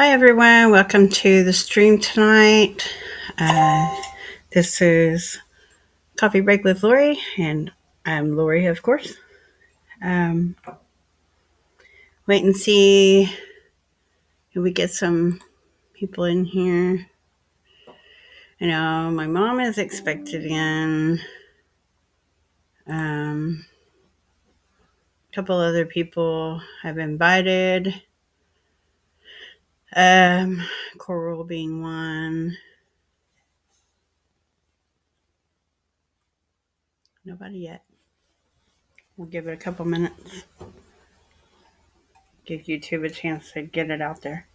Hi, everyone. Welcome to the stream tonight. This is Coffee Break with Lori, and I'm Lori, of course. Um, Wait and see if we get some people in here. I know my mom is expected in. A couple other people have invited. Um, Coral being one. Nobody yet. We'll give it a couple minutes. Give YouTube a chance to get it out there.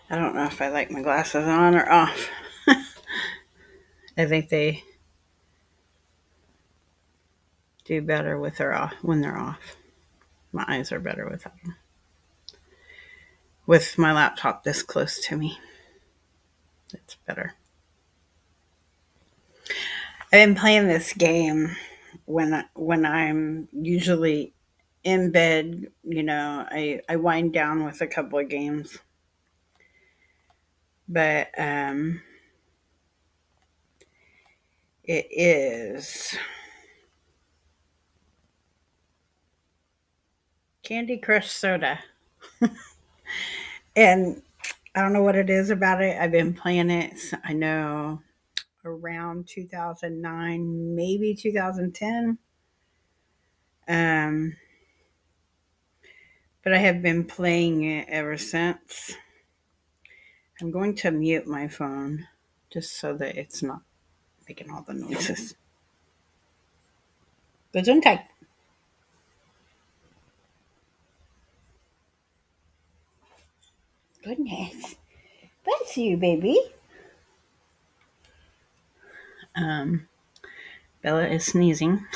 I don't know if I like my glasses on or off. I think they do better with their off when they're off. My eyes are better without them. With my laptop this close to me, it's better. I've been playing this game when I'm usually in bed. I wind down with a couple of games, but it is Candy Crush Soda, and I don't know what it is about it. I've been playing it. I know around 2009, maybe 2010. Um, but I have been playing it ever since. I'm going to mute my phone just so that it's not making all the noises. Gesundheit. Goodness. Bless you, baby. Um, Bella is sneezing.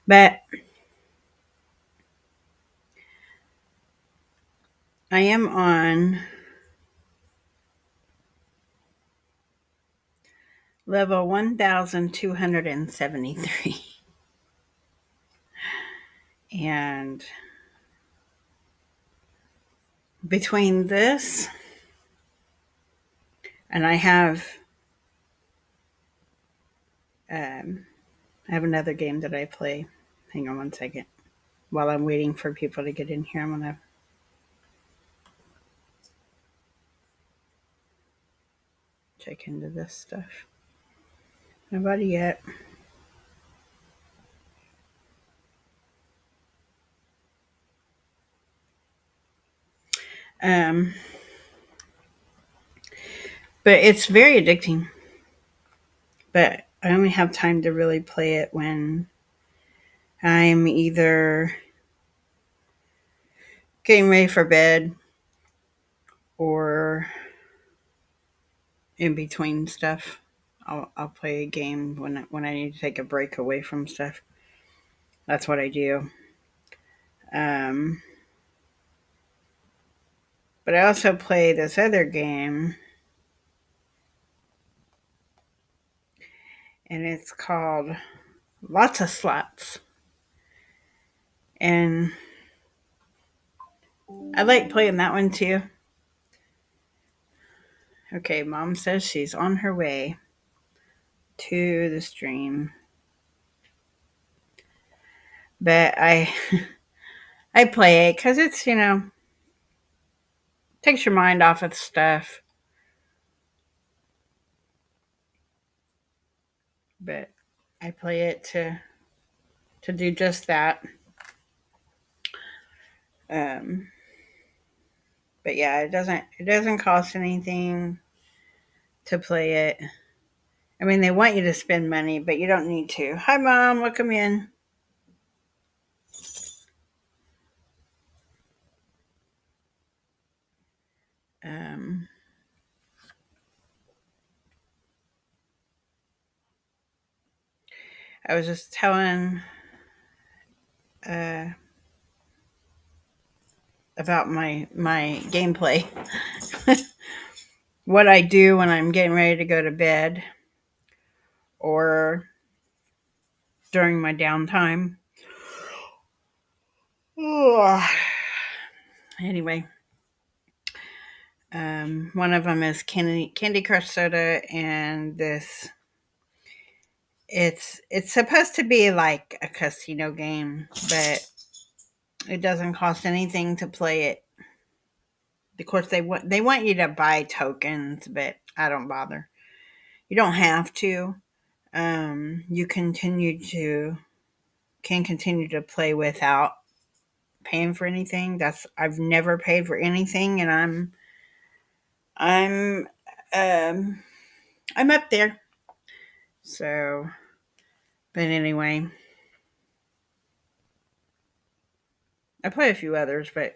But I am on level 1273. And between this and I have another game that I play. Hang on one second. While I'm waiting for people to get in here, I'm going to check into this stuff. Nobody yet. Um, but it's very addicting. But I only have time to really play it when I'm either getting ready for bed or in between stuff. I'll play a game when I need to take a break away from stuff. That's what I do. Um, but I also play this other game, and it's called Lots of Slots. And I like playing that one too. Okay, Mom says she's on her way to the stream. But I play it because it's, takes your mind off of stuff. But I play it to do just that. Um, but yeah, it doesn't cost anything to play it. I mean, they want you to spend money, but you don't need to. Hi, Mom. Welcome in. Um, I was just telling uh, about my gameplay. What I do when I'm getting ready to go to bed or during my downtime. Ugh. Anyway, one of them is Candy Crush Soda, and this it's supposed to be like a casino game, but it doesn't cost anything to play it. Of course, they want you to buy tokens, but I don't bother. You don't have to. You can continue to play without paying for anything. I've never paid for anything, and I'm um I'm up there. So, but anyway, I play a few others, but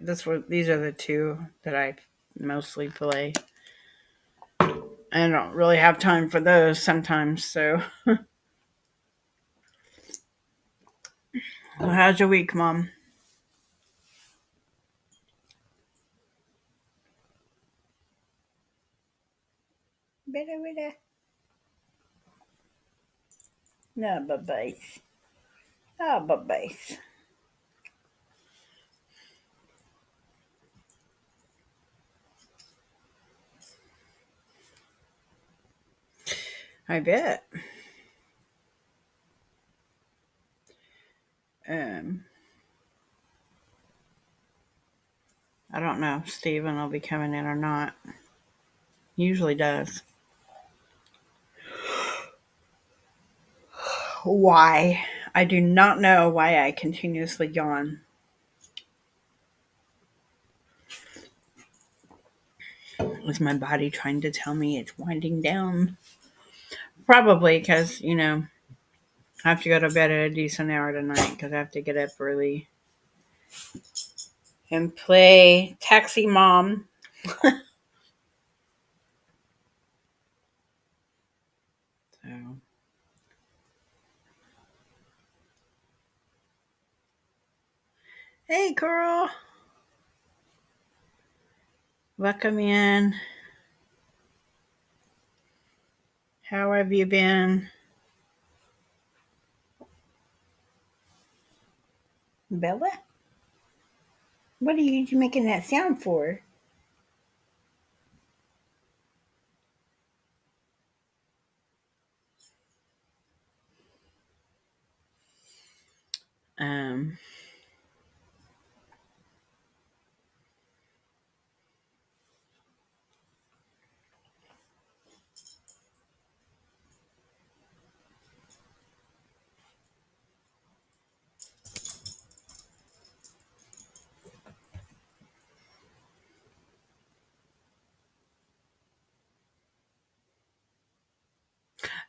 these are the two that I mostly play. I don't really have time for those sometimes. So, well, how's your week, Mom? Better with that. No, babies. Oh, babies. I bet. Um, I don't know if Steven will be coming in or not. He usually does. Why? I do not know why I continuously yawn. Is my body trying to tell me it's winding down? Probably because, I have to go to bed at a decent hour tonight because I have to get up early and play Taxi Mom. So, hey, girl. Welcome in. How have you been? Bella? What are you making that sound for? Um,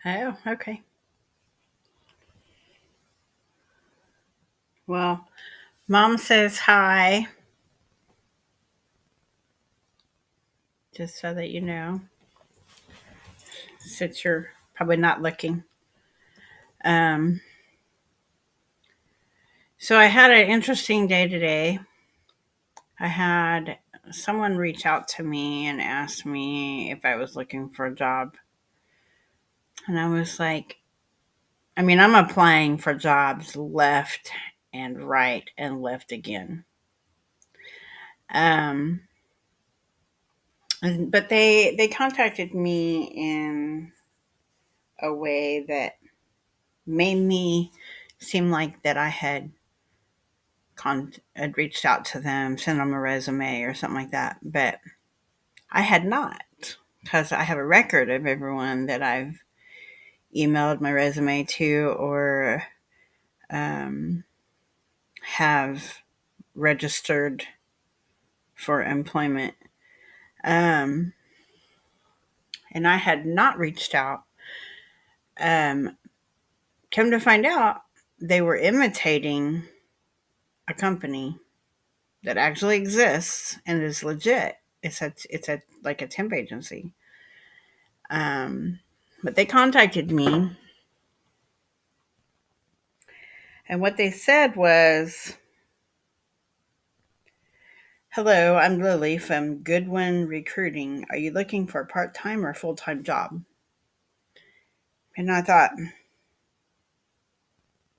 oh, okay. Well, Mom says hi, just so that you know, since you're probably not looking. Um, so I had an interesting day today. I had someone reach out to me and ask me if I was looking for a job. And I was like, I'm applying for jobs left and right and left again. Um, but they contacted me in a way that made me seem like that I had reached out to them, sent them a resume or something like that. But I had not, because I have a record of everyone that I've emailed my resume to or um, have registered for employment. Um, and I had not reached out. Um, Come to find out, they were imitating a company that actually exists and is legit. It's a like a temp agency. Um, but they contacted me, and what they said was, Hello, I'm Lily from Goodwin Recruiting. Are you looking for a part time or full time job? And I thought,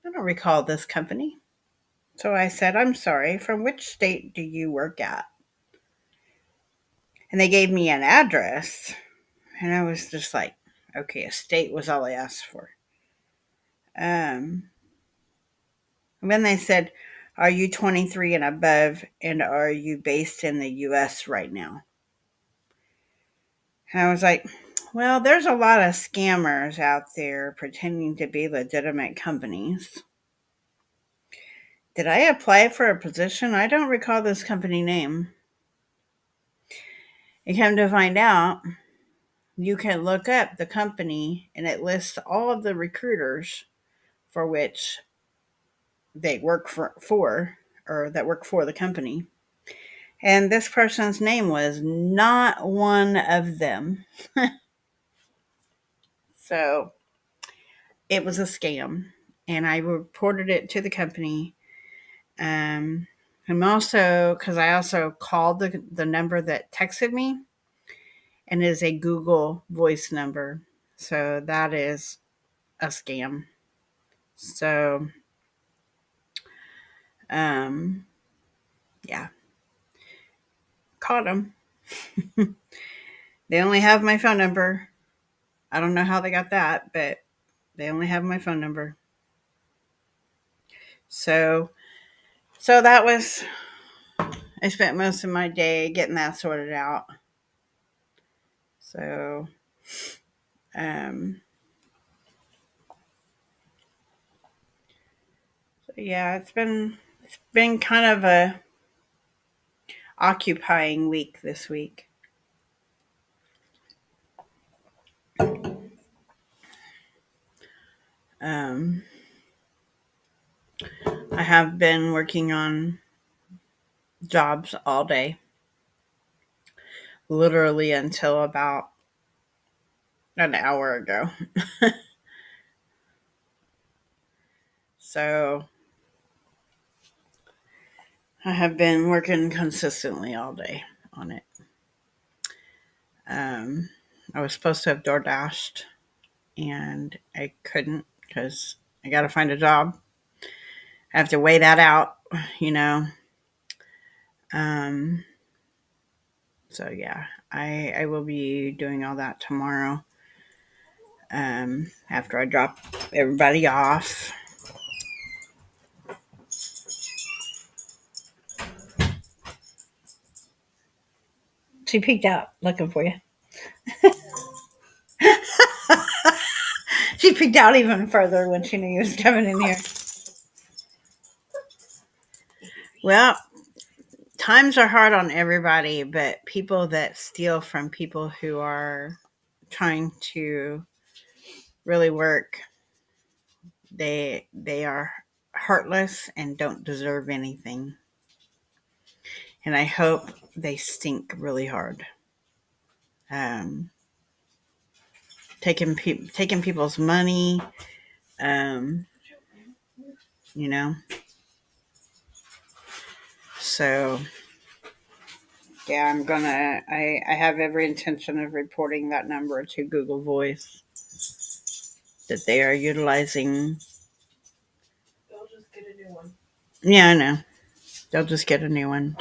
I don't recall this company. So I said, I'm sorry, from which state do you work at? And they gave me an address. And I was just like, okay, a state was all I asked for. And then they said, are you 23 and above? And are you based in the US right now? And I was like, well, there's a lot of scammers out there pretending to be legitimate companies. Did I apply for a position? I don't recall this company name. And come to find out, you can look up the company and it lists all of the recruiters for which they work for or that work for the company. And this person's name was not one of them. So it was a scam. And I reported it to the company. Um, I'm also, because I also called the number that texted me, and it is a Google voice number. So that is a scam. So, um, yeah, caught them. They only have my phone number. I don't know how they got that, but they only have my phone number. So, so that was, I spent most of my day getting that sorted out. So, um, so yeah, it's been kind of a occupying week this week. Um, I have been working on jobs all day, literally until about an hour ago. So I have been working consistently all day on it. Um, I was supposed to have door dashed and I couldn't because I got to find a job. I have to weigh that out, you know. Um, so yeah, I will be doing all that tomorrow. After I drop everybody off. She peeked out looking for you. She peeked out even further when she knew you was coming in here. Well, times are hard on everybody, but people that steal from people who are trying to really work, they are heartless and don't deserve anything. And I hope they stink really hard. Um, taking people's money, um, you know. So yeah, I have every intention of reporting that number to Google Voice that they are utilizing. They'll just get a new one. Yeah, I know. They'll just get a new one.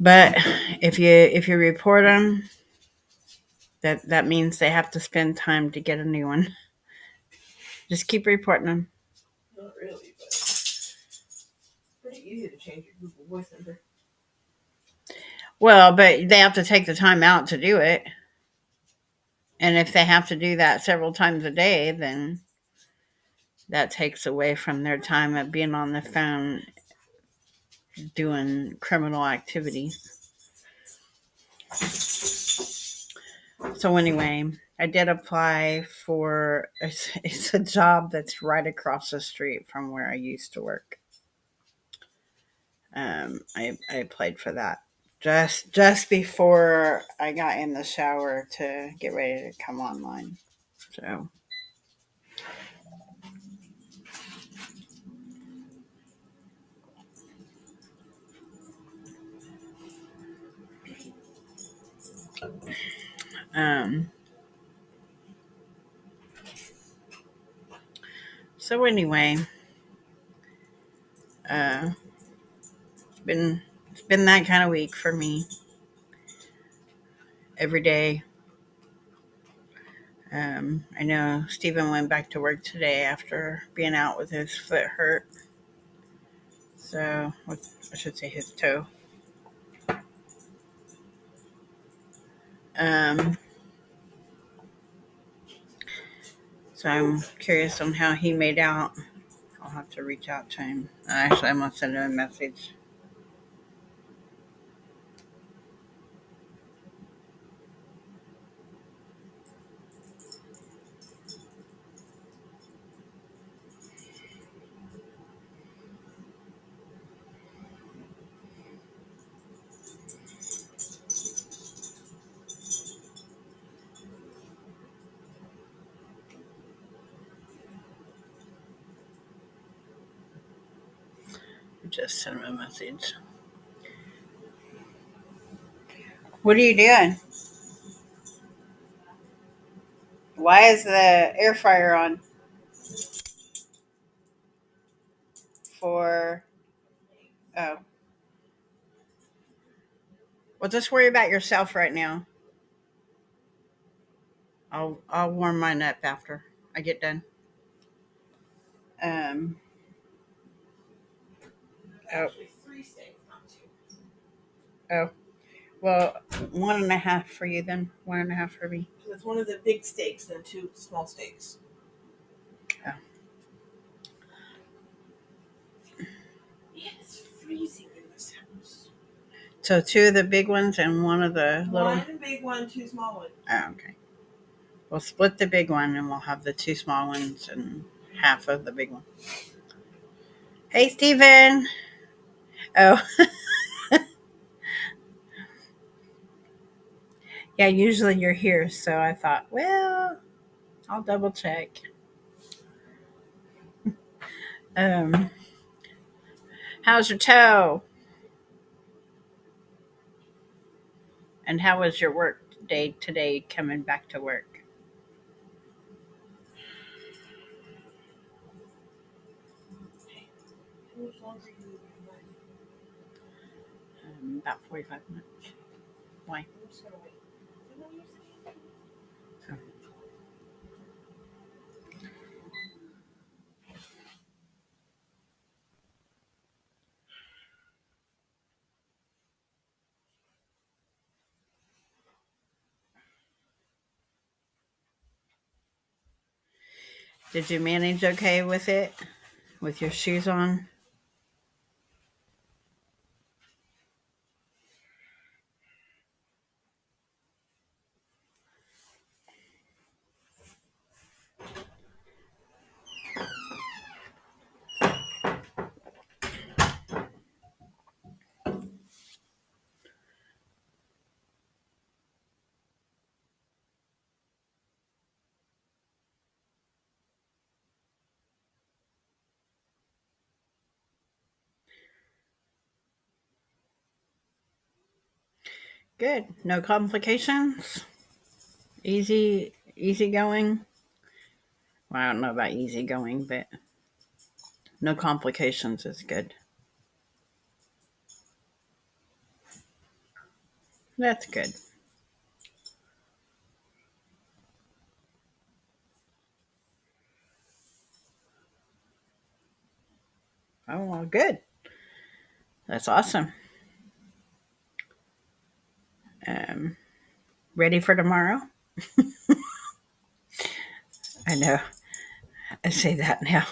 But if you report them, that means they have to spend time to get a new one. Just keep reporting them. Not really, but it's pretty easy to change your Google Voice number. Well, but they have to take the time out to do it. And if they have to do that several times a day, then that takes away from their time of being on the phone doing criminal activities. So anyway, I did apply for it's a job that's right across the street from where I used to work. I applied for that just before I got in the shower to get ready to come online. So Um, so anyway, uh, it's been that kind of week for me. Every day. I know Stephen went back to work today after being out with his foot hurt. So I should say his toe. Um, so I'm curious on how he made out. I'll have to reach out to him. Actually, I'm gonna send him a message. Just send him a message. What are you doing? Why is the air fryer on? For oh, well, just worry about yourself right now. I'll warm mine up after I get done. Um. Oh. Actually, 3 steaks, not 2. Oh. Well, one and a half for you then. One and a half for me. So it's one of the big steaks and 2 small steaks. Oh. Yeah, it's freezing in this house. So two of the big ones and one of the little. One big one, 2 small ones. Oh, okay. We'll split the big one and we'll have the two small ones and half of the big one. Hey, Steven. Oh, yeah, usually you're here. So I thought, well, I'll double check. Um, how's your toe? And how was your work day today coming back to work? How much longer you need About 45 minutes. Why? I'm just gonna wait. Is that what you're saying? Oh. Did you manage okay with it? With your shoes on? Good. No complications? Easy going? Well, I don't know about easy going, but no complications is good. That's good. Oh, well, good. That's awesome. Um, ready for tomorrow? I know. I say that now.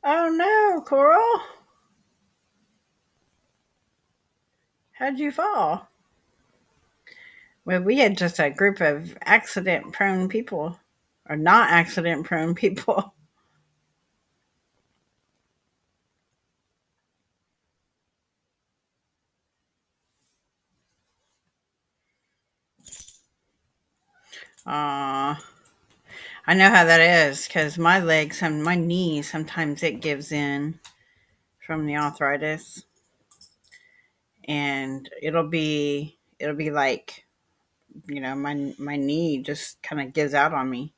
Oh no, Coral. How'd you fall? Well, we had just a group of accident prone people, or not accident prone people. Aw, I know how that is because my legs and my knee sometimes it gives in from the arthritis. and it'll be like, you know, my knee just kind of gives out on me.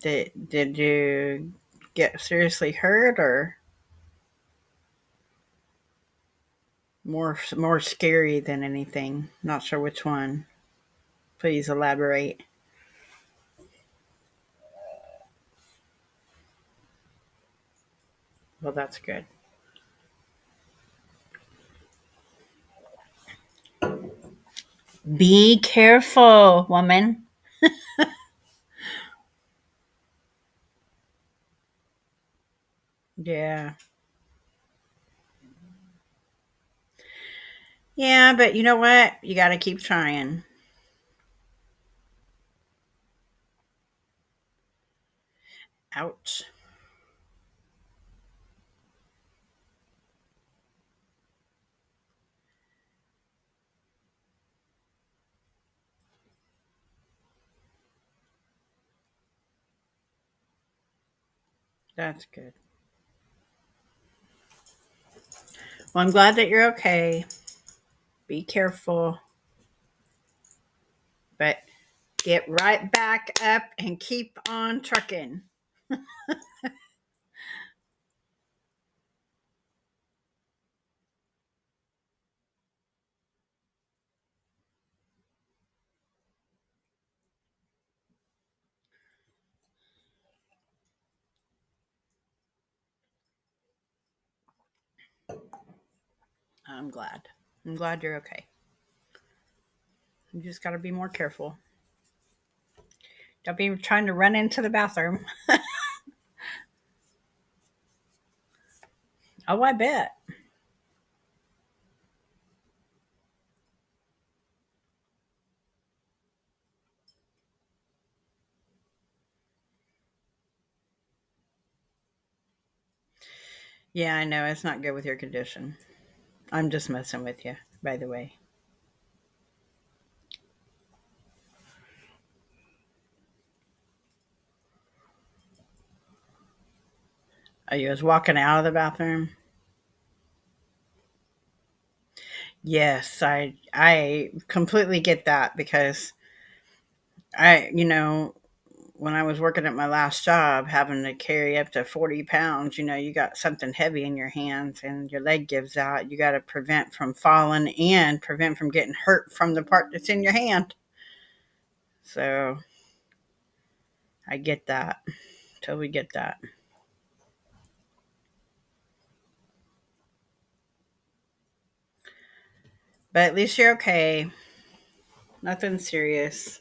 Did you get seriously hurt, or more scary than anything? Not sure which one. Please elaborate. Well, that's good. Be careful, woman. Yeah. Yeah, but you know what? You got to keep trying. Ouch. That's good. Well, I'm glad that you're okay. Be careful, but get right back up and keep on trucking. I'm glad. I'm glad you're okay. You just got to be more careful. Don't be trying to run into the bathroom. Oh, I bet. Yeah, I know. It's not good with your condition. I'm just messing with you, by the way. Are you was walking out of the bathroom? Yes, I completely get that because you know, when I was working at my last job, having to carry up to 40 pounds, you know, you got something heavy in your hands and your leg gives out. You got to prevent from falling and prevent from getting hurt from the part that's in your hand. So I get that. Totally get that. But at least you're okay. Nothing serious.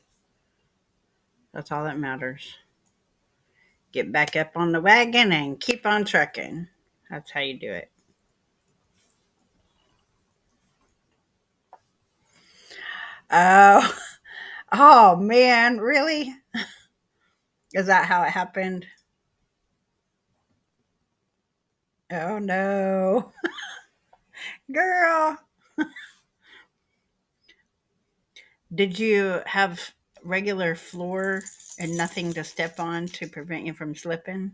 That's all that matters. Get back up on the wagon and keep on trucking. That's how you do it. Oh, oh man, really? Is that how it happened? Oh no. Girl, did you have regular floor and nothing to step on to prevent you from slipping?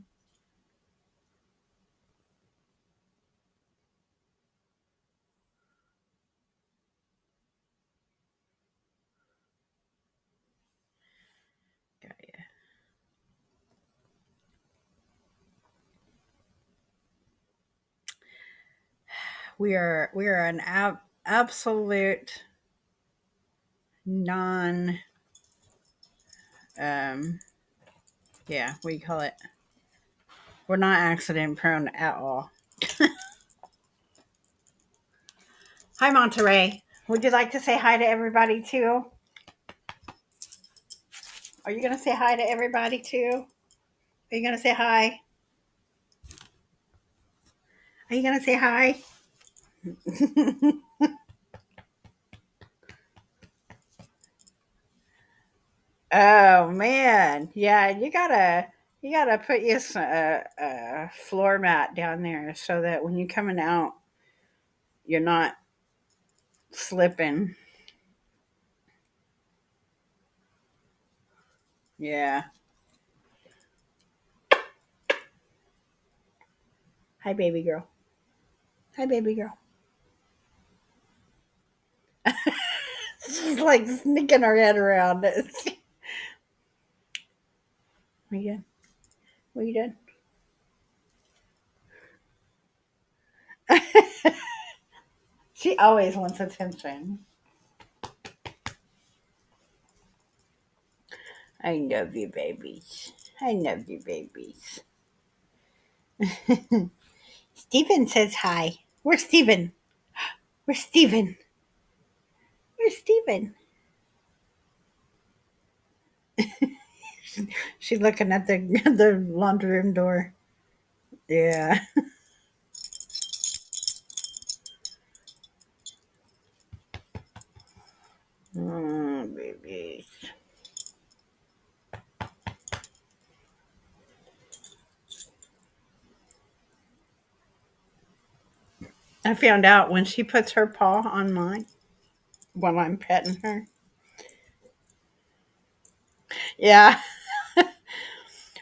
Got ya. We are an absolute non um yeah, what do you call it? We're not accident prone at all. Hi Monterey. Would you like to say hi to everybody too? Are you gonna say hi to everybody too? Are you gonna say hi? Are you gonna say hi? Oh man, yeah, you gotta put you a floor mat down there so that when you're coming out, you're not slipping. Yeah. Hi, baby girl. Hi, baby girl. She's like sneaking her head around. What you doing? What you doing? She always wants attention. I love you, babies. I love you, babies. Steven says hi. Where's Steven? Where's Steven? Where's Steven? She's looking at the the laundry room door. Yeah. Oh, babies. I found out when she puts her paw on mine while I'm petting her. Yeah.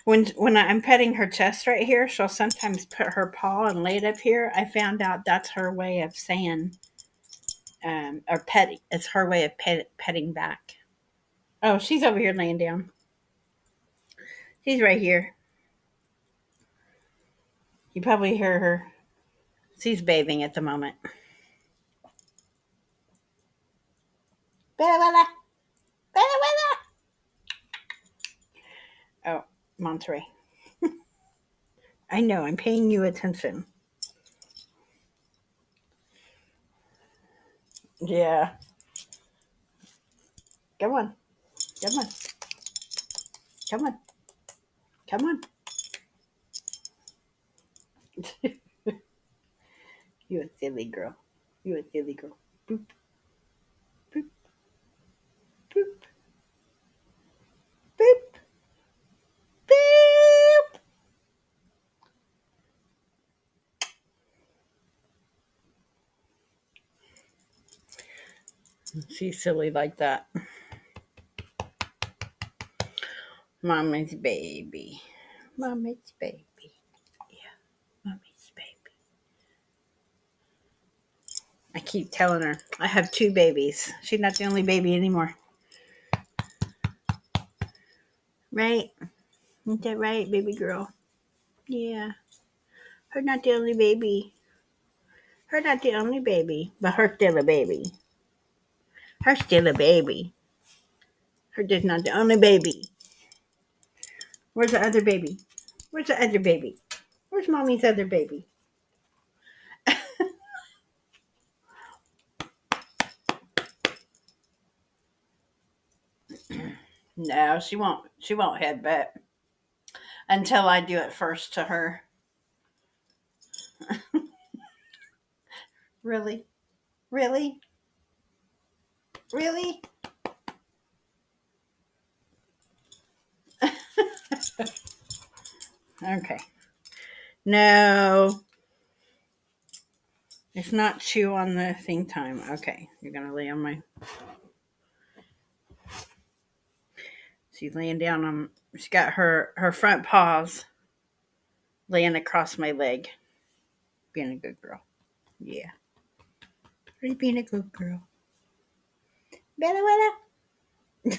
When I'm petting her chest right here, she'll sometimes put her paw and lay it up here. I found out that's her way of saying, or petting. It's her way of petting back. Oh, she's over here laying down. She's right here. You probably hear her. She's bathing at the moment. Bella, Bella, Bella, Bella. Oh, Monterey. I know. I'm paying you attention. Yeah. Come on. Come on. Come on. Come on. You a silly girl. You a silly girl. Boop, boop, boop, boop, boop. She's silly like that. Mommy's baby. Mommy's baby. Yeah, mommy's baby. I keep telling her I have two babies. She's not the only baby anymore. Right? Isn't that right, baby girl? Yeah. Her not the only baby. Her not the only baby. But her still a baby. Her still a baby. Her just not the only baby. Where's the other baby? Where's the other baby? Where's mommy's other baby? No, she won't. She won't headbutt until I do it first to her. Really? Really? Really? Okay. No, it's not chew on the thing time. Okay, you're gonna lay on my. She's laying down on. She's got her front paws laying across my leg. Being a good girl. Yeah. Are you being a good girl? Bella, Bella.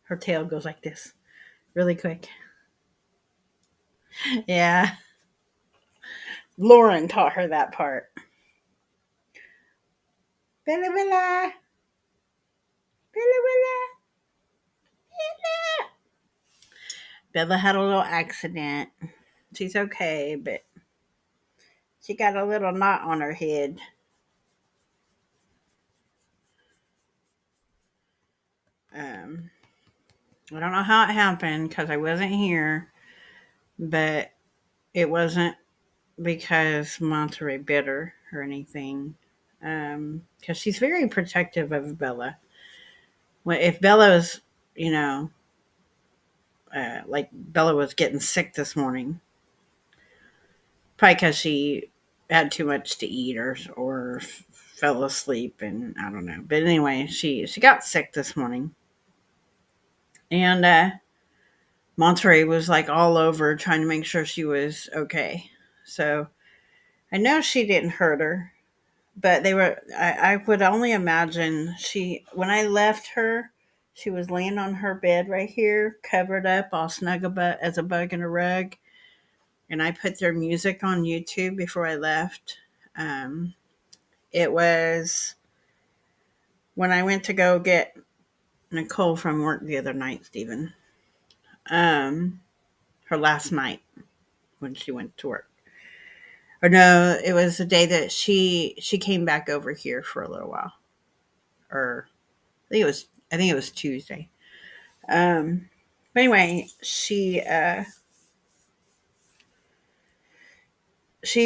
Her tail goes like this, really quick. Yeah. Lauren taught her that part. Bella, Bella. Bella, Bella. Bella. Bella had a little accident. She's okay, but she got a little knot on her head. Um, I don't know how it happened because I wasn't here, but it wasn't because Monterey bit her or anything. Because she's very protective of Bella. When if Bella was, you know, like Bella was getting sick this morning, probably because she had too much to eat or fell asleep and I don't know. But anyway, she got sick this morning, and Monterey was like all over trying to make sure she was okay. So I know she didn't hurt her, but they were. I would only imagine she when I left her, she was laying on her bed right here, covered up, all snug as a bug in a rug. And I put their music on YouTube before I left. Um, it was when I went to go get Nicole from work the other night, Stephen. Um, her last night when she went to work. Or no, it was the day that she came back over here for a little while. Or I think it was Tuesday. But anyway, she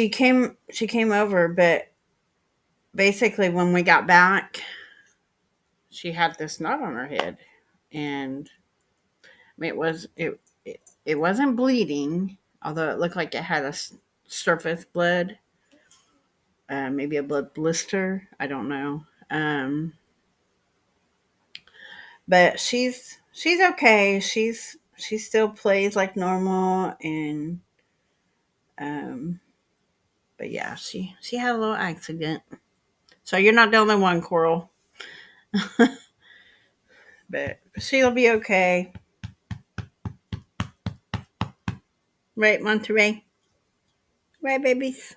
came over, but basically when we got back, she had this knot on her head, and it wasn't bleeding, although it looked like it had a surface blood, maybe a blood blister. I don't know. But she's okay. She still plays like normal, and um, but yeah, she had a little accident. So you're not the only one, Coral, but she'll be okay, right, Monterey? Right, babies.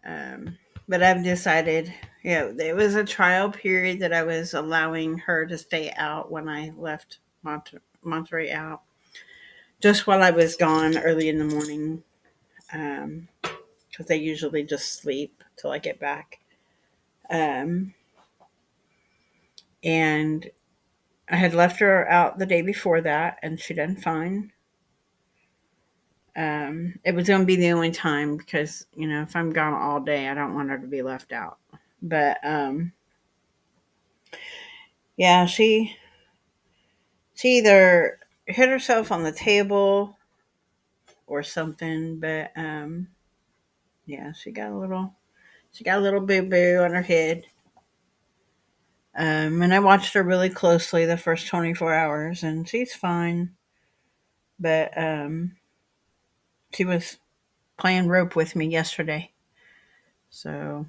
Um, but I've decided, there was a trial period that I was allowing her to stay out when I left Monterey out, just while I was gone early in the morning, because they usually just sleep till I get back. Um, and I had left her out the day before that, and she done fine. It was going to be the only time because, if I'm gone all day, I don't want her to be left out. But yeah, she either hit herself on the table or something, but yeah, she got a little boo boo on her head. And I watched her really closely the first 24 hours, and she's fine. But she was playing rope with me yesterday, so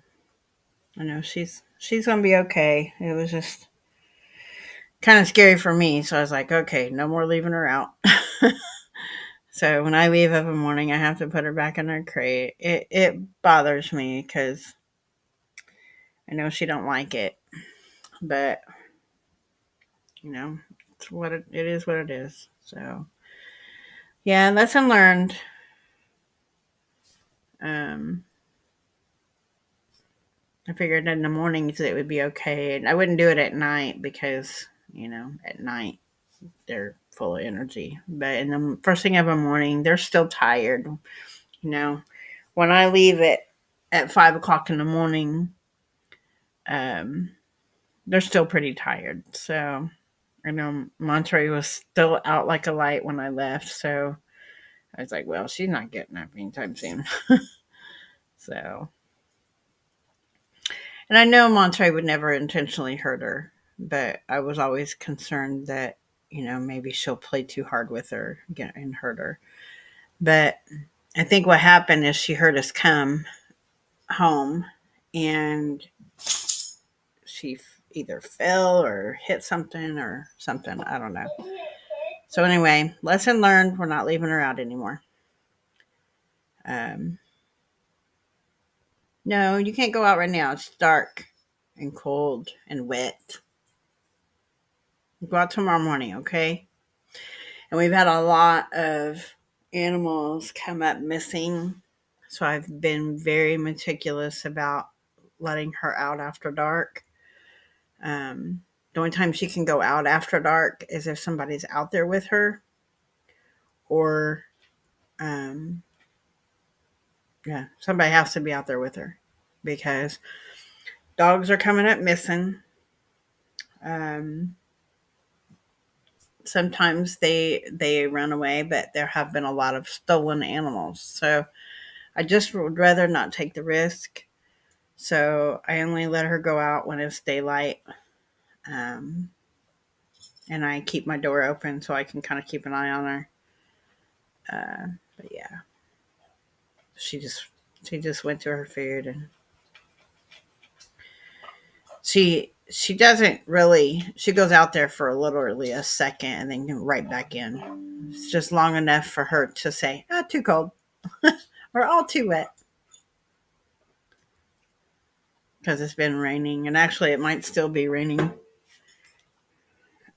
I know she's gonna be okay. It was just kind of scary for me, so I was like, okay, no more leaving her out. So when I leave every morning, I have to put her back in her crate. It bothers me because I know she don't like it, but it's it is what it is. So yeah, lesson learned. Um, I figured in the mornings it would be okay, and I wouldn't do it at night because at night they're full of energy, but in the first thing of the morning they're still tired. You know, when I leave it at 5 o'clock in the morning, um, they're still pretty tired. So I know Monterey was still out like a light when I left, so I was like, well, she's not getting up anytime soon. So, and I know Monterey would never intentionally hurt her, but I was always concerned that, maybe she'll play too hard with her and hurt her. But I think what happened is she heard us come home, and she either fell or hit something or something. I don't know. So, anyway, lesson learned. We're not leaving her out anymore. Um, no, you can't go out right now. It's dark and cold and wet. Go out tomorrow morning, okay? And we've had a lot of animals come up missing. So I've been very meticulous about letting her out after dark. The only time she can go out after dark is if somebody's out there with her, or, um, yeah, somebody has to be out there with her because dogs are coming up missing. Um, Sometimes they run away, but there have been a lot of stolen animals. So I just would rather not take the risk. So I only let her go out when it's daylight, um, and I keep my door open so I can kind of keep an eye on her. But yeah, She just she just went to her food, and she doesn't really, she goes out there for literally a second and then right back in. It's just long enough for her to say, "Ah, too cold," or "all too wet," because it's been raining, and actually it might still be raining.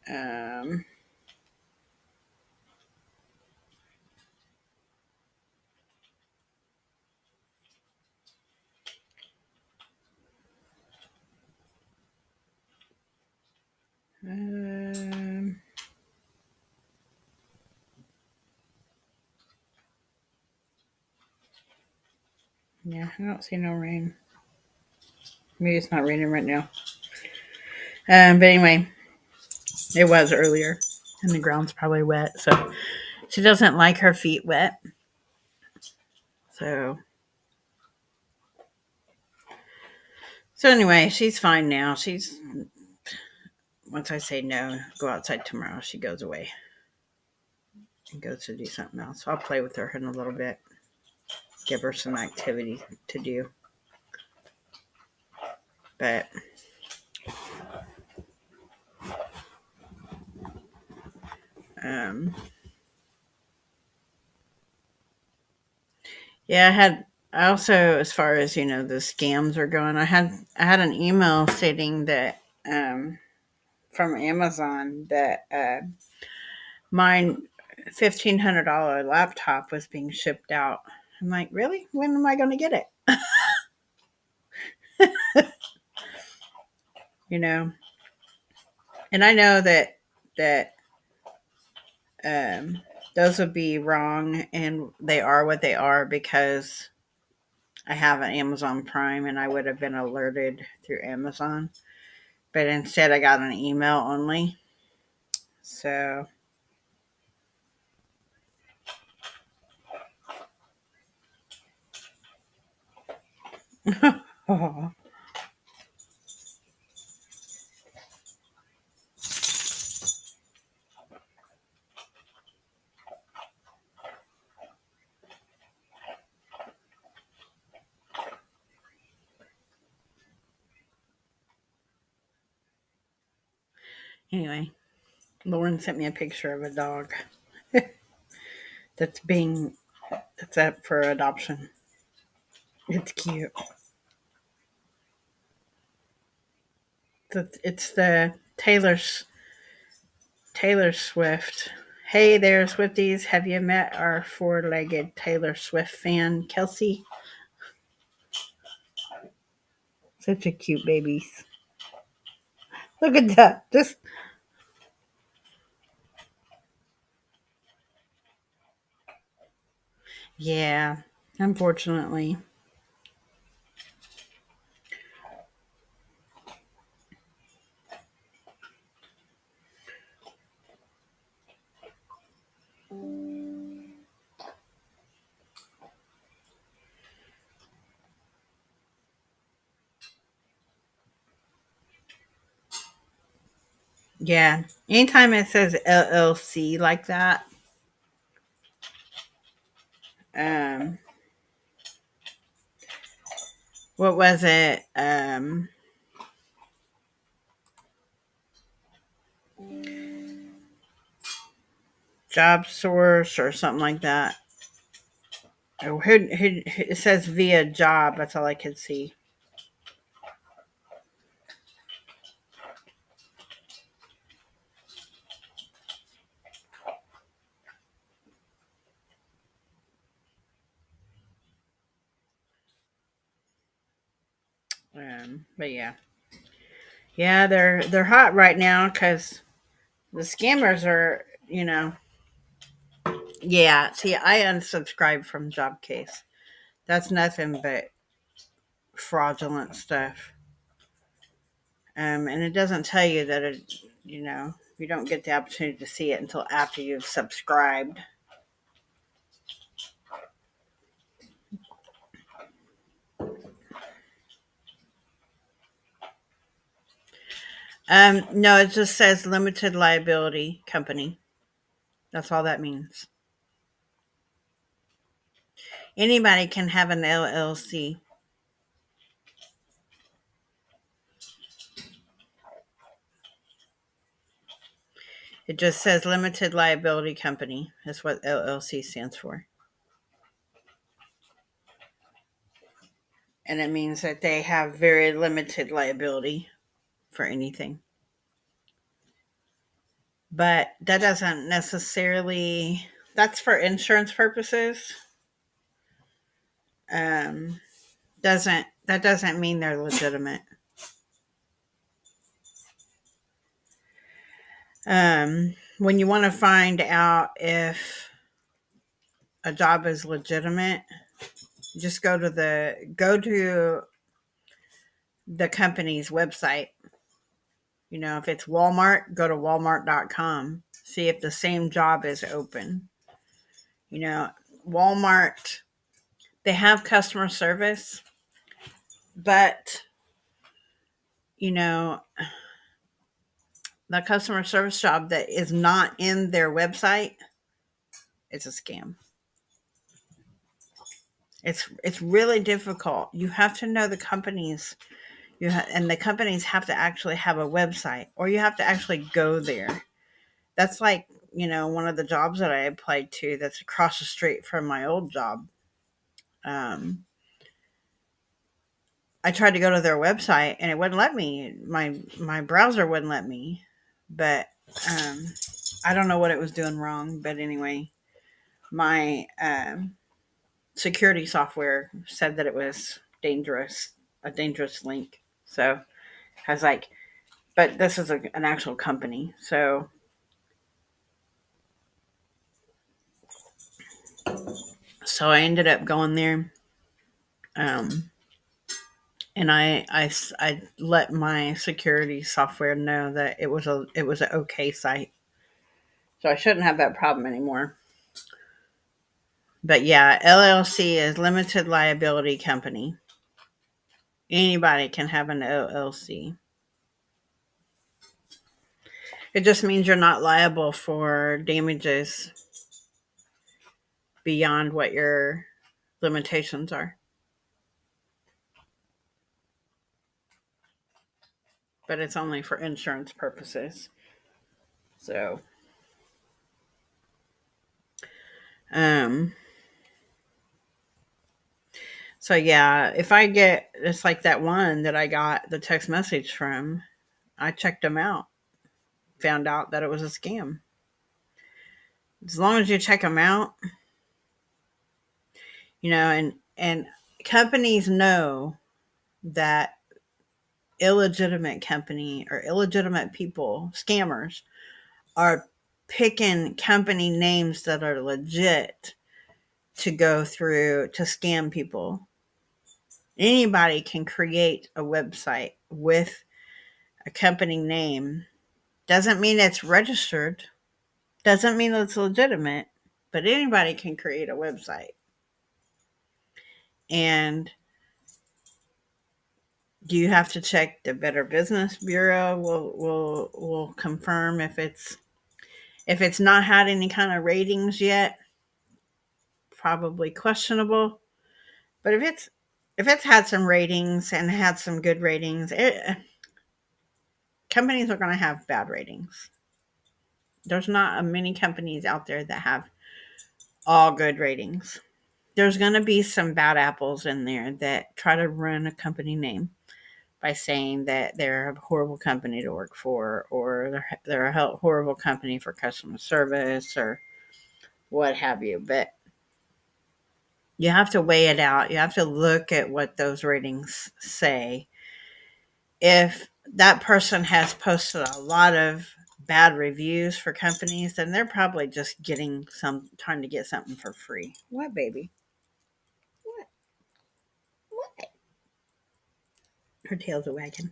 Um, um, yeah, I don't see no rain. Maybe it's not raining right now. But anyway, it was earlier, and the ground's probably wet, so she doesn't like her feet wet. So anyway, she's fine now. She's Once I say no, go outside tomorrow, she goes away and goes to do something else. So I'll play with her in a little bit, give her some activity to do. But um, yeah, I also, as far as the scams are going, I had an email stating that from Amazon that mine $1,500 laptop was being shipped out. I'm like, really? When am I going to get it? You know, and I know that um, those would be wrong, and they are what they are because I have an Amazon Prime, and I would have been alerted through Amazon. But instead, I got an email only. So, anyway, Lauren sent me a picture of a dog that's being that's up for adoption. It's cute. It's the Taylor Swift. Hey there, Swifties. Have you met our four-legged Taylor Swift fan, Kelsey? Such a cute baby. Look at that. Just yeah, unfortunately. Yeah. Anytime it says LLC like that, um, what was it? Job source or something like that. Oh, it says via job. That's all I could see. But yeah, they're hot right now because the scammers are. Yeah. See, I unsubscribed from Jobcase. That's nothing but fraudulent stuff. And it doesn't tell you that you don't get the opportunity to see it until after you've subscribed. No, it just says limited liability company. That's all that means. Anybody can have an LLC. It just says limited liability company. That's what LLC stands for. And it means that they have very limited liability for anything. But that doesn't necessarily, that's for insurance purposes. Um, that doesn't mean they're legitimate. When you want to find out if a job is legitimate, just go to the company's website. You know, if it's Walmart, go to walmart.com. See if the same job is open. You know, Walmart, they have customer service, but you know, the customer service job that is not in their website, it's a scam. It's really difficult. You have to know the companies. And the companies have to actually have a website, or you have to actually go there. That's like, one of the jobs that I applied to that's across the street from my old job. Um, I tried to go to their website and it wouldn't let me. My browser wouldn't let me. But um, I don't know what it was doing wrong. But anyway, my security software said that it was dangerous, a dangerous link. So I was like, but this is an actual company. So I ended up going there. Um, and I let my security software know that it was an okay site, so I shouldn't have that problem anymore. But yeah, LLC is limited liability company. Anybody can have an LLC. It just means you're not liable for damages beyond what your limitations are. But it's only for insurance purposes. So, um, so yeah, if I get it's like that one that I got the text message from, I checked them out, found out that it was a scam. As long as you check them out, and companies know that illegitimate company or illegitimate people, scammers, are picking company names that are legit to go through to scam people. Anybody can create a website with a company name. Doesn't mean it's registered, doesn't mean it's legitimate, but anybody can create a website. And do you have to check the Better Business Bureau? Will confirm if it's not had any kind of ratings yet. Probably questionable. But if it's had some ratings and had some good ratings, companies are going to have bad ratings. There's not many companies out there that have all good ratings. There's going to be some bad apples in there that try to ruin a company name by saying that they're a horrible company to work for, or they're a horrible company for customer service, or what have you. But you have to weigh it out. You have to look at what those ratings say. If that person has posted a lot of bad reviews for companies, then they're probably just trying to get something for free. What, baby? What? What? Her tail's a wagging.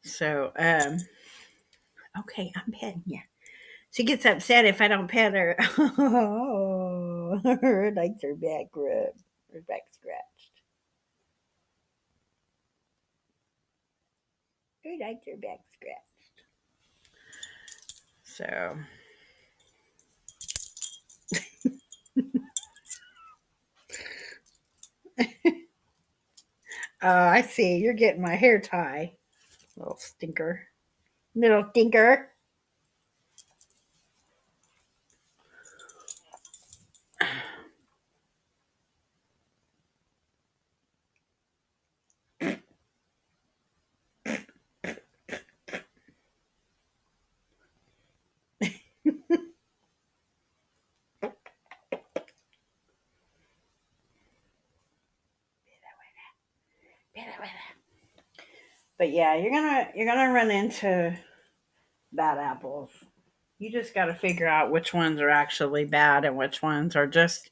So, okay, I'm petting you. She gets upset if I don't pet her. Oh, her likes her back rubbed, her back scratched. Her likes her back scratched. So, I see. You're getting my hair tie. Little stinker. Little stinker. But yeah, you're gonna run into bad apples. You just got to figure out which ones are actually bad and which ones are just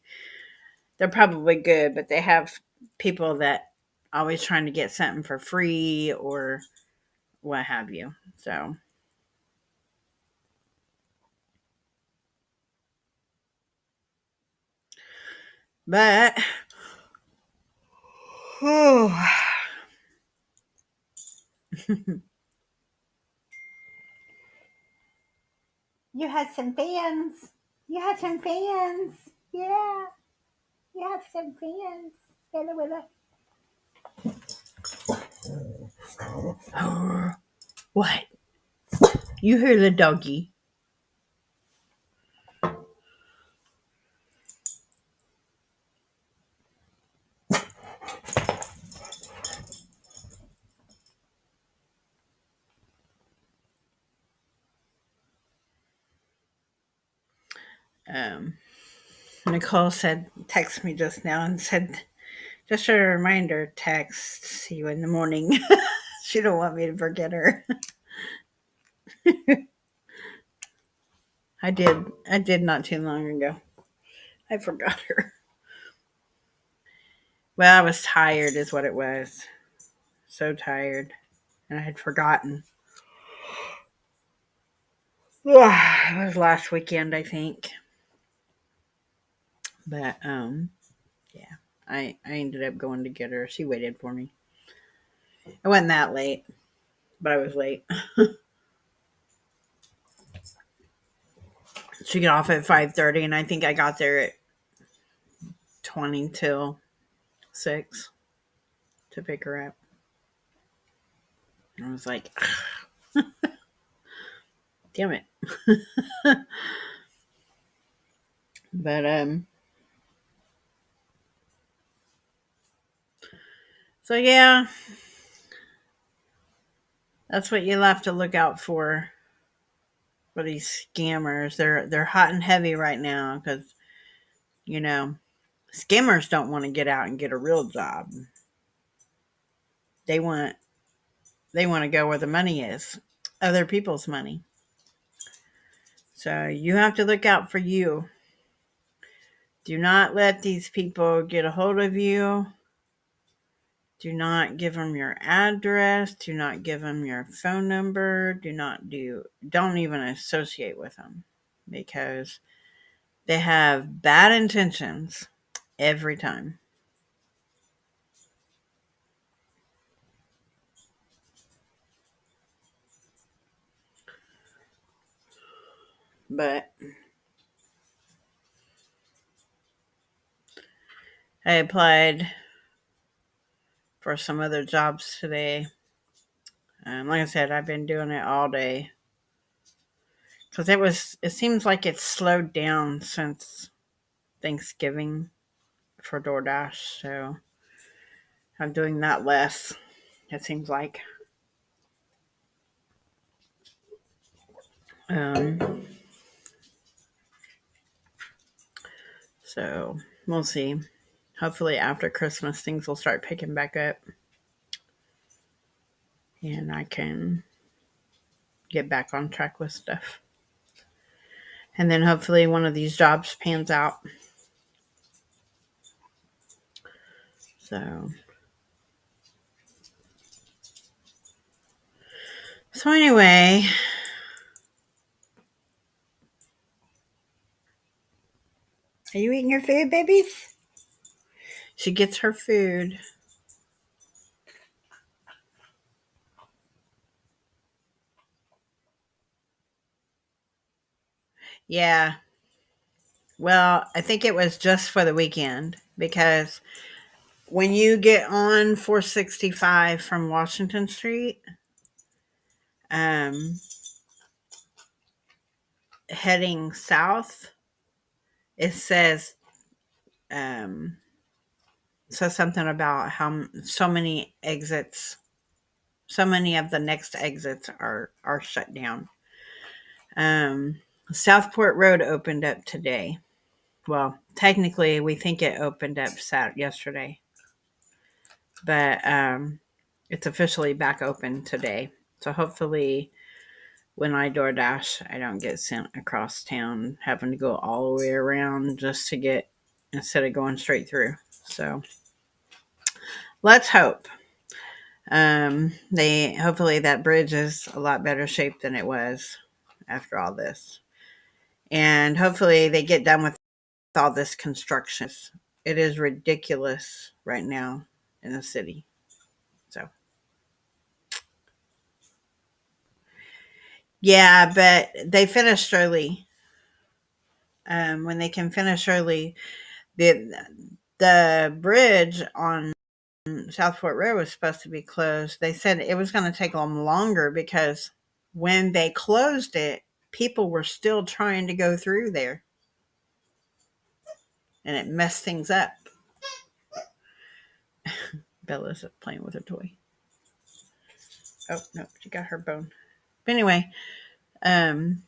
they're probably good, but they have people that always trying to get something for free or what have you. So, but oh, you had some fans. You had some fans. Yeah, you have some fans. Willa willa. What? You hear the doggy? Um, Nicole said, text me just now and said, just a reminder, text see you in the morning. She don't want me to forget her. I did. I did not too long ago. I forgot her. Well, I was tired, is what it was. So tired, and I had forgotten. It was last weekend, I think. But yeah, I ended up going to get her. She waited for me. I wasn't that late, but I was late. She got off at 5:30, and I think I got there at 20 till 6 to pick her up. I was like, damn it. But so yeah, that's what you'll have to look out for these scammers. They're hot and heavy right now because you know scammers don't want to get out and get a real job. They want they want to go where the money is, other people's money. So you have to look out for you. Do not let these people get a hold of you. Do not give them your address. Do not give them your phone number. Don't even associate with them because they have bad intentions every time. But I applied for some other jobs today. Like I said, I've been doing it all day because it seems like it's slowed down since Thanksgiving for DoorDash. So I'm doing that less, it seems like. Um, so we'll see. Hopefully after Christmas things will start picking back up and I can get back on track with stuff. And then hopefully one of these jobs pans out. So anyway, are you eating your food, babies? She gets her food. Yeah. Well, I think it was just for the weekend because when you get on 465 from Washington Street, um, heading south, it um, says something about how so many exits, so many of the next exits are shut down. Um, Southport Road opened up today. Well, technically, we think it opened up yesterday, but it's officially back open today. So hopefully, when I DoorDash, I don't get sent across town, having to go all the way around just to get instead of going straight through. So let's hope. They hopefully that bridge is a lot better shape than it was after all this, and hopefully they get done with all this construction. It is ridiculous right now in the city. So yeah, but they finished early. When they can finish early, the the bridge on Southport Road was supposed to be closed. They said it was going to take them longer because when they closed it, people were still trying to go through there, and it messed things up. Bella's playing with her toy. Oh no, she got her bone. But anyway, um,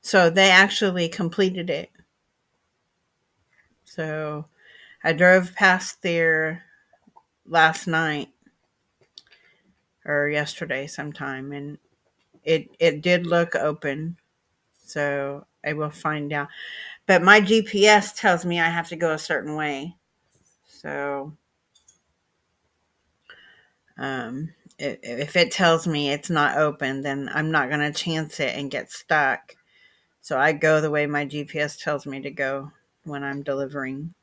so they actually completed it. So I drove past there last night or yesterday sometime, and it did look open. So I will find out. But my GPS tells me I have to go a certain way. So if it tells me it's not open, then I'm not going to chance it and get stuck. So I go the way my GPS tells me to go when I'm delivering.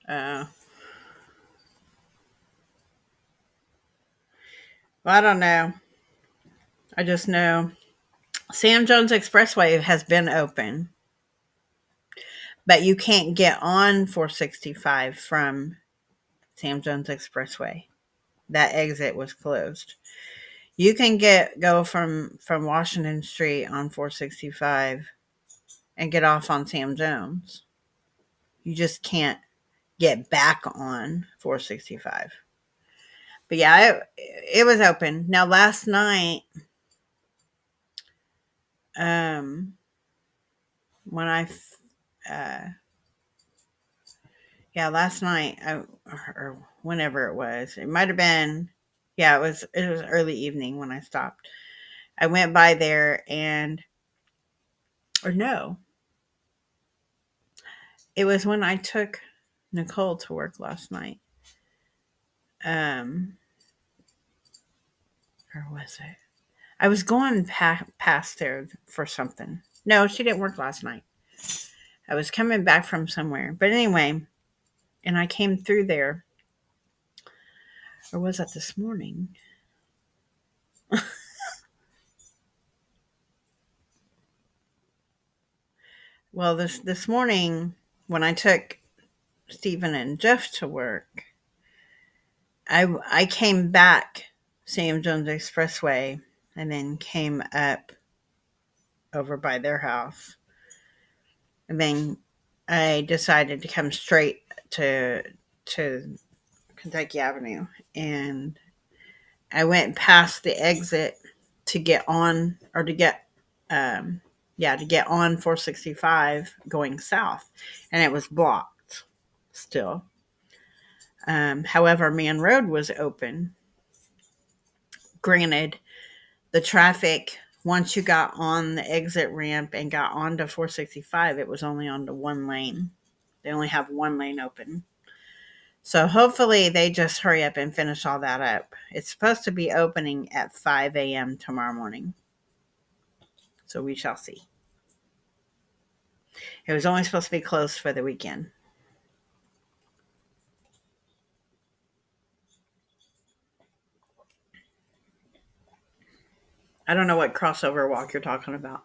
Uh, well, I don't know. I just know Sam Jones Expressway has been open, but you can't get on 465 from Sam Jones Expressway. That exit was closed. You can go from Washington Street on 465 and get off on Sam Jones. You just can't get back on 465. But yeah, it was open. Now last night, um, when uh, yeah, last night, or whenever it was, it might have been, yeah, it was early evening when I stopped. I went by there or no, it was when I took Nicole to work last night. Um, or was it? I was going past there for something. No, she didn't work last night. I was coming back from somewhere. But anyway, and I came through there. Or was that this morning? Well, this morning when I took Stephen and Jeff to work, I came back Sam Jones Expressway and then came up over by their house. And then I decided to come straight to Kentucky Avenue, and I went past the exit to get on or to get to get on 465 going south, and it was blocked still. However, Man Road was open. Granted, the traffic once you got on the exit ramp and got onto 465, it was only onto one lane. They only have one lane open. So hopefully they just hurry up and finish all that up. It's supposed to be opening at 5 a.m. tomorrow morning. So we shall see. It was only supposed to be closed for the weekend. I don't know what crossover walk you're talking about.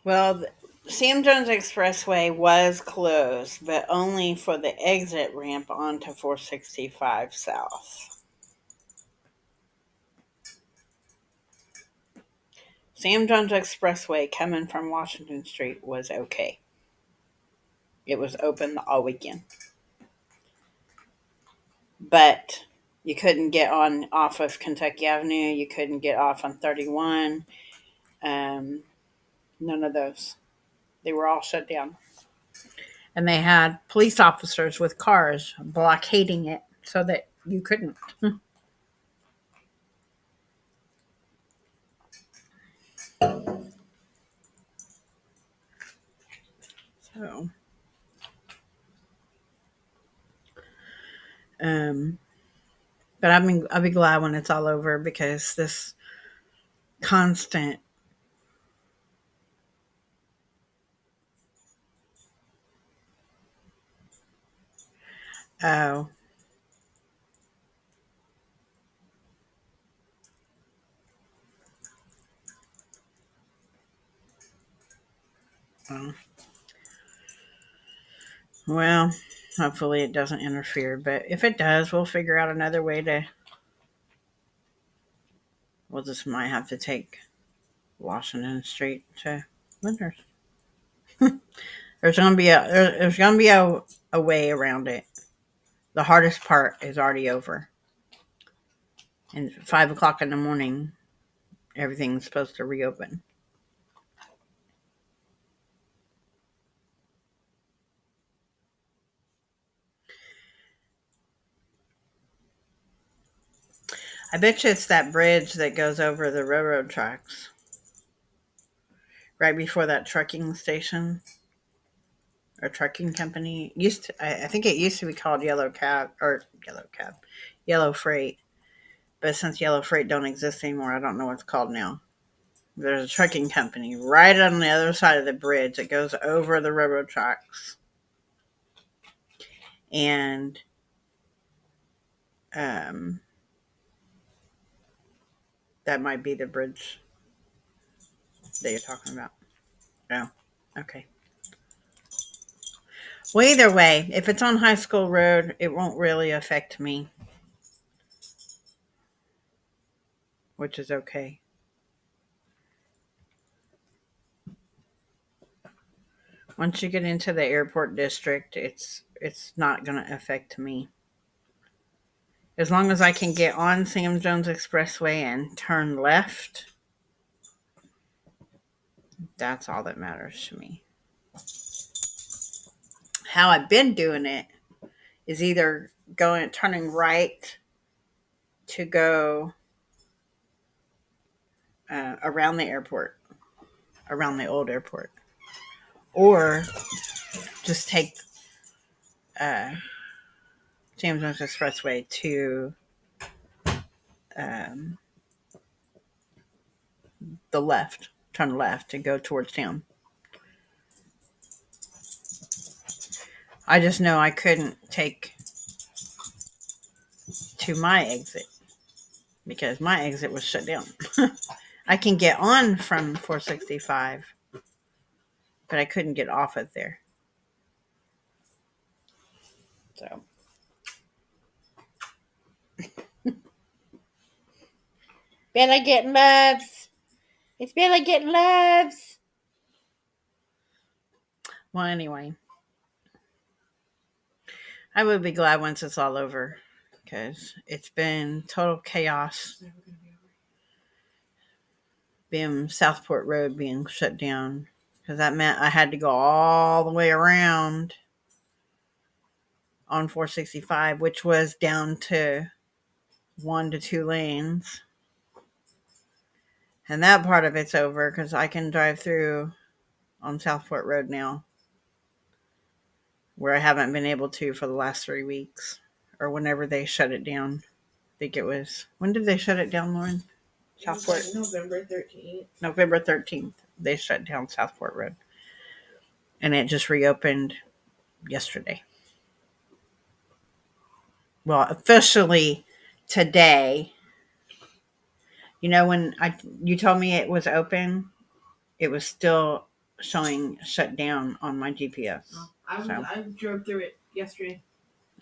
Well, the Sam Jones Expressway was closed, but only for the exit ramp onto 465 South. Sam Jones Expressway coming from Washington Street was okay. It was open all weekend. But you couldn't get on off of Kentucky Avenue. You couldn't get off on 31. Um, None of those. They were all shut down. And they had police officers with cars blockading it so that you couldn't. So, um, but I'll be glad when it's all over because this constant. Oh, well, well, hopefully it doesn't interfere. But if it does, we'll figure out another way to. We'll just might have to take Washington Street to Linders. There's gonna be a way around it. The hardest part is already over. And 5 o'clock in the morning, everything's supposed to reopen. I bet you it's that bridge that goes over the railroad tracks right before that trucking station or trucking company. I think it used to be called Yellow Freight. But since Yellow Freight don't exist anymore, I don't know what it's called now. There's a trucking company right on the other side of the bridge that goes over the railroad tracks, and um, that might be the bridge that you're talking about. Oh, okay. Well, either way, if it's on High School Road, it won't really affect me, which is okay. Once you get into the airport district, it's not going to affect me. As long as I can get on Sam Jones Expressway and turn left, that's all that matters to me. How I've been doing it is either turning right to go around the airport, around the old airport, or just take uh, Sam Jones Expressway to um, the left, turn left and go towards town. I just know I couldn't take to my exit because my exit was shut down. I can get on from 465, but I couldn't get off it there. So, Bella getting loves. It's Bella getting loves. Well, anyway, I would be glad once it's all over because it's been total chaos. It's never gonna be over. Being Southport Road being shut down because that meant I had to go all the way around on 465, which was down to 1 to 2 lanes. And that part of it's over because I can drive through on Southport Road now, where I haven't been able to for the last 3 weeks or whenever they shut it down. I think it was, when did they shut it down, Lauren? Southport. Like November 13th. November 13th, they shut down Southport Road. And it just reopened yesterday. Well, officially today. You know, when you told me it was open, it was still showing shut down on my GPS. Oh, I drove through it yesterday.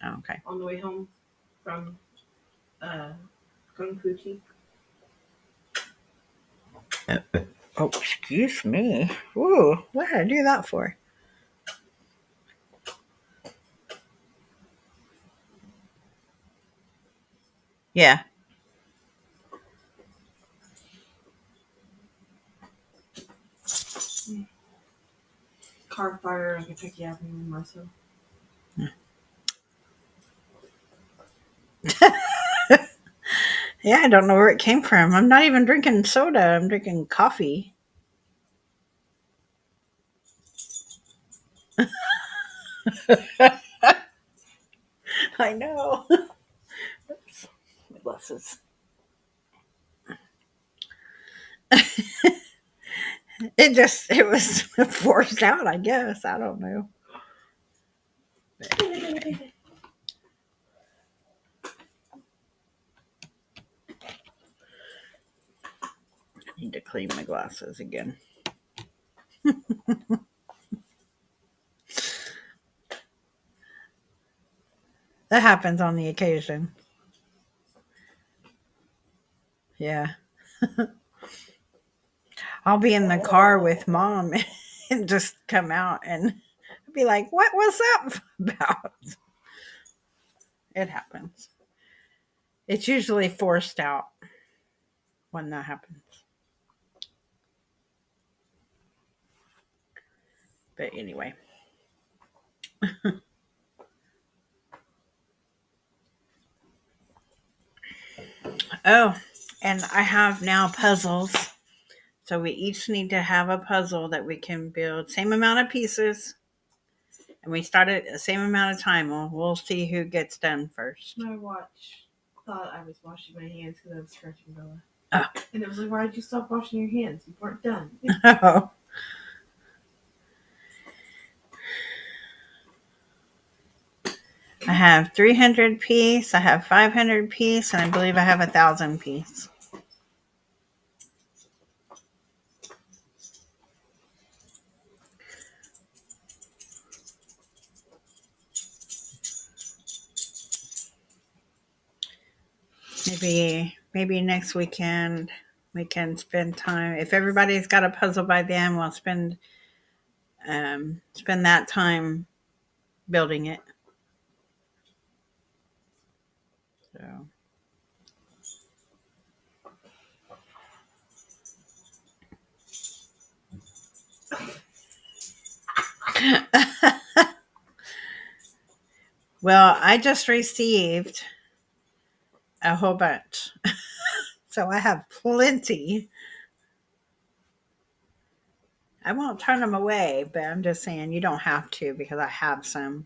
Oh, okay. On the way home from Kung Fu Tea. Oh, excuse me. Ooh, what did I do that for? Yeah. Car fire on Kentucky Avenue in Marshall. Yeah, I don't know where it came from. I'm not even drinking soda. I'm drinking coffee. I know. Oops. My glasses. It was forced out, I guess. I don't know. I need to clean my glasses again. That happens on the occasion. Yeah. I'll be in the car with mom and just come out and be like, what was that about? It happens. It's usually forced out when that happens. But anyway. Oh, and I have now puzzles. So we each need to have a puzzle that we can build same amount of pieces. And we start at the same amount of time. We'll see who gets done first. My watch thought I was washing my hands because I was scratching Bella. Oh. And it was like, why did you stop washing your hands? You weren't done. Oh. I have 300 piece, I have 500 piece, and I believe I have 1,000 piece. Maybe next weekend we can spend time. If everybody's got a puzzle by then, we'll spend that time building it. So. Well, I just received a whole bunch. So I have plenty. I won't turn them away, but I'm just saying you don't have to because I have some.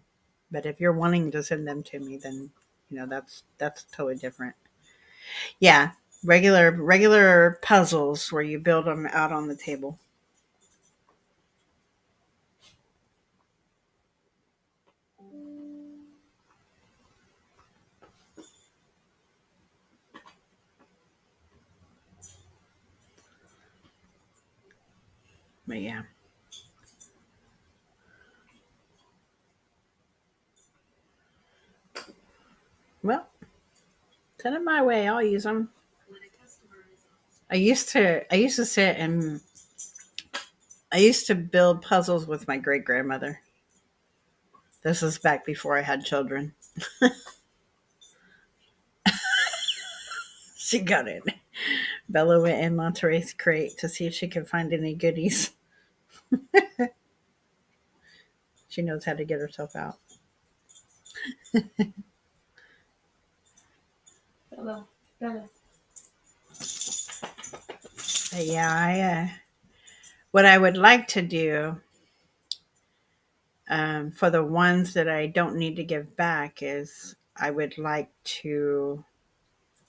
But if you're wanting to send them to me, then that's totally different. Yeah, regular puzzles where you build them out on the table. But yeah. Well, send them my way. I'll use them. I used to sit and I used to build puzzles with my great grandmother. This is back before I had children. She got it. Bella went in Monterey's crate to see if she could find any goodies. She knows how to get herself out. Bella, Bella. But yeah, what I would like to do for the ones that I don't need to give back is I would like to.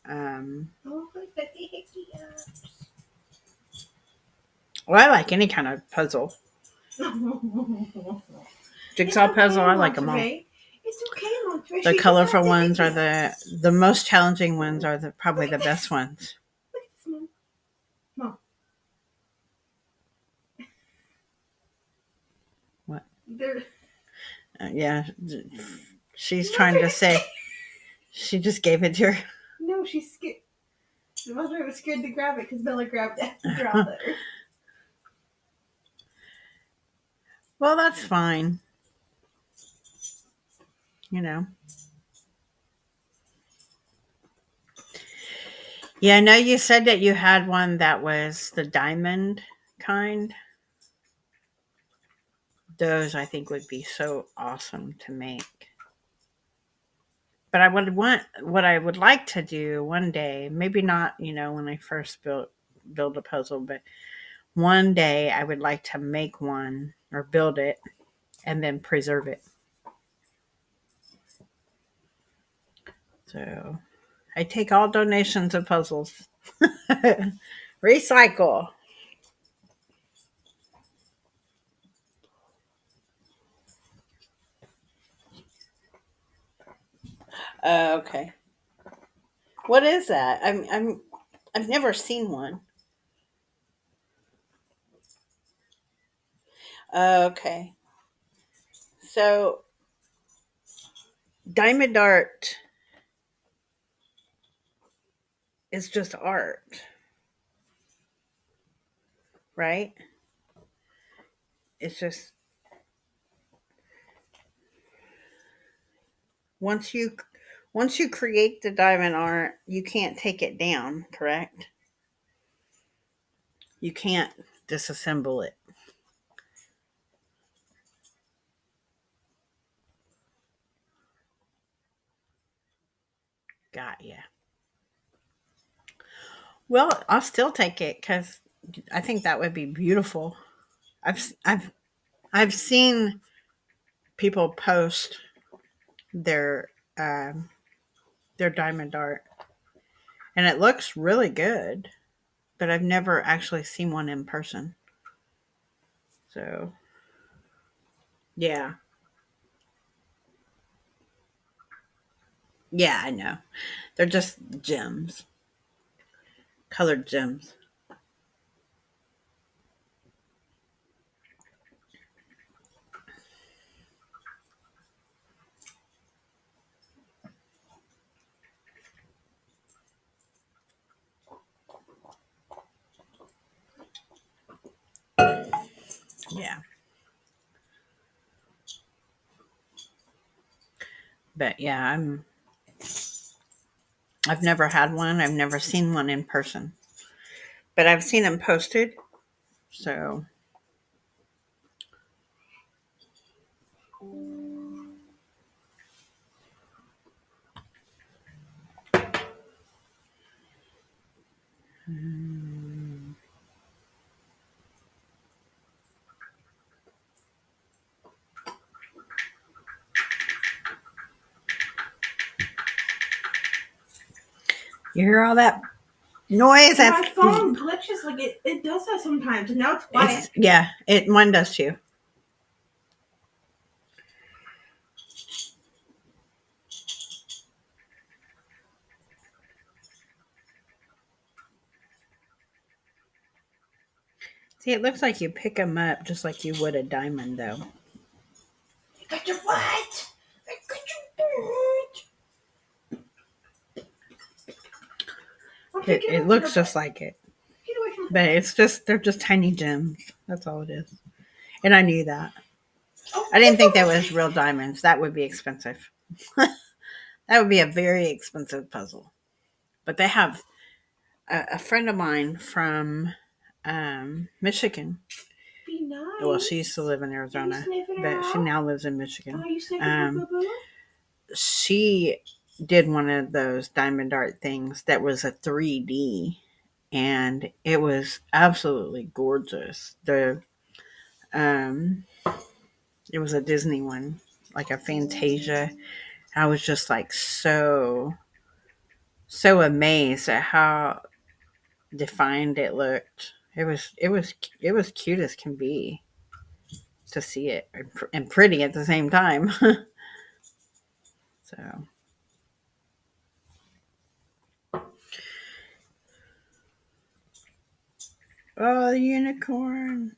Oh, look at the hickey. Well, I like any kind of puzzle. Jigsaw It's puzzle, okay, I like them all. Monterey. It's okay, Monterey. The She just colorful has to ones hit are you. the most challenging ones are probably Look the at best this. ones. Look at this, Mom. Mom. What? There. Yeah, she's trying to say she just gave it to her. No, she's scared. Monterey was scared to grab it because Bella grabbed it and dropped it. Well, that's fine. You know. Yeah, I know you said that you had one that was the diamond kind. Those I think would be so awesome to make. But I would want what I would like to do one day, maybe not, when I first build a puzzle, but one day I would like to make one or build it and then preserve it. So I take all donations of puzzles. Recycle. Okay. What is that? I've never seen one. Okay. So diamond art is just art, right? It's just once you once you create the diamond art, you can't take it down, correct? You can't disassemble it. Got ya. Well, I'll still take it because I think that would be beautiful. I've I've I've seen people post their um, their diamond art, and it looks really good. But I've never actually seen one in person. So yeah, yeah, I know. They're just gems, colored gems. Yeah, but yeah, I've never had one. I've never seen one in person, but I've seen them posted. So you hear all that noise? My phone glitches like it does that sometimes, and now it's quiet. Yeah, mine does too. See, it looks like you pick them up just like you would a diamond, though. I got your what? I got your what? It looks just like it, Get away from but they're just tiny gems. That's all it is. And I knew that. Oh, I didn't think that was real diamonds. That would be expensive. That would be a very expensive puzzle. But they have a friend of mine from Michigan. Be nice. Well, she used to live in Arizona, but she now lives in Michigan. Are you sniffing her, boo-boo? She did one of those diamond art things that was a 3D, and it was absolutely gorgeous. It was a Disney one, like a Fantasia. I was just like so amazed at how defined it looked. It was cute as can be to see it, and pretty at the same time. So, oh, the unicorn.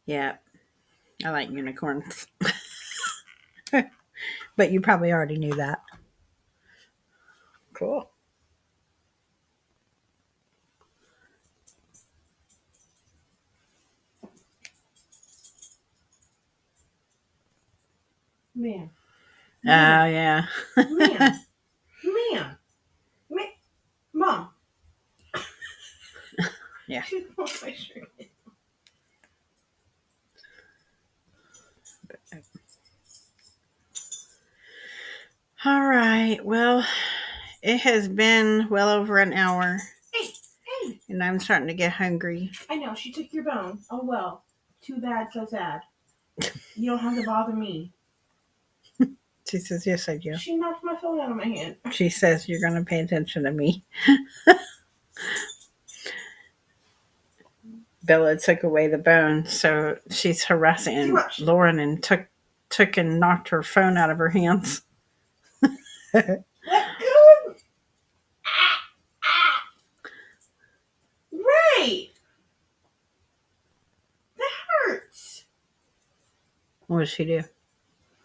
Yeah, I like unicorns. But you probably already knew that. Cool. Man. Oh, yeah. Man. Man. Mom. Yeah. She wants my shirt. All right. Well, it has been well over an hour. Hey. And I'm starting to get hungry. I know, she took your bone. Oh well. Too bad, so sad. You don't have to bother me. She says, yes, I do. She knocked my phone out of my hand. She says, you're going to pay attention to me. Bella took away the bone, so she's harassing Lauren and took and knocked her phone out of her hands. Let go. Right. That hurts. What did she do?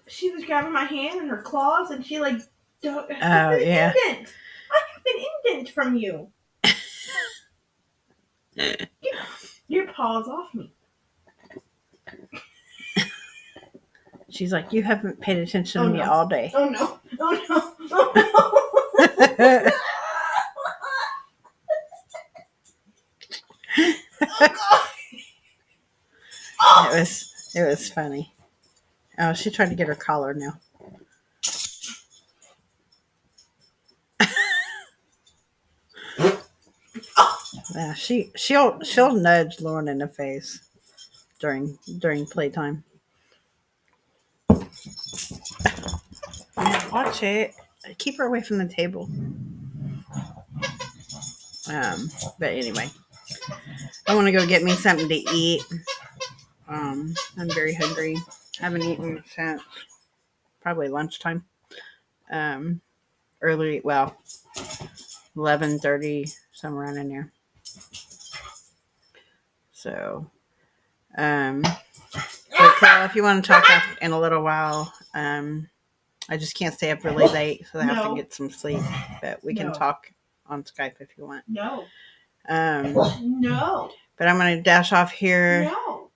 She was grabbing my hand in her claws, and she like. Oh, yeah. Indent. I have an indent from you. Get your paws off me. She's like, you haven't paid attention to me all day. Oh no. Oh no. Oh no. Oh, God. It was funny. Oh, she tried to get her collar now. Yeah, she'll nudge Lauren in the face during playtime. Watch it. Keep her away from the table. But anyway, I want to go get me something to eat. I'm very hungry. Haven't eaten since probably lunchtime. Early, 11:30, somewhere around in there. So, Carl, if you want to talk in a little while, I just can't stay up really late, so I have to get some sleep. But we can talk on Skype if you want. No. No. But I'm going to dash off here. No.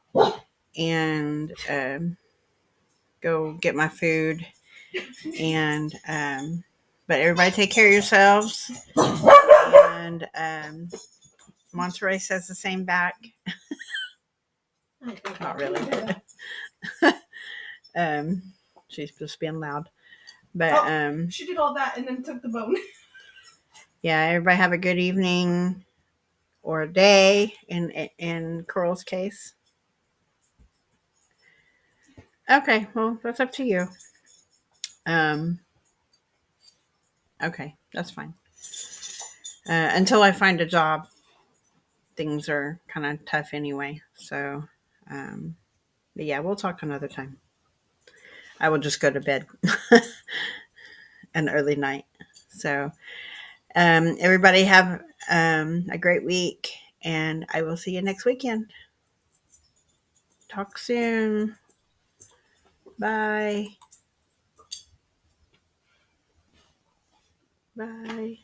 And go get my food. And but everybody take care of yourselves. And Monterey says the same back. Not really. She's just being loud. But she did all that and then took the bone. Yeah, everybody have a good evening or a day in Cora's case. Okay, well, that's up to you. Okay, that's fine. Until I find a job, things are kind of tough anyway. So, but yeah, we'll talk another time. I will just go to bed an early night. So, everybody have a great week, and I will see you next weekend. Talk soon. Bye. Bye.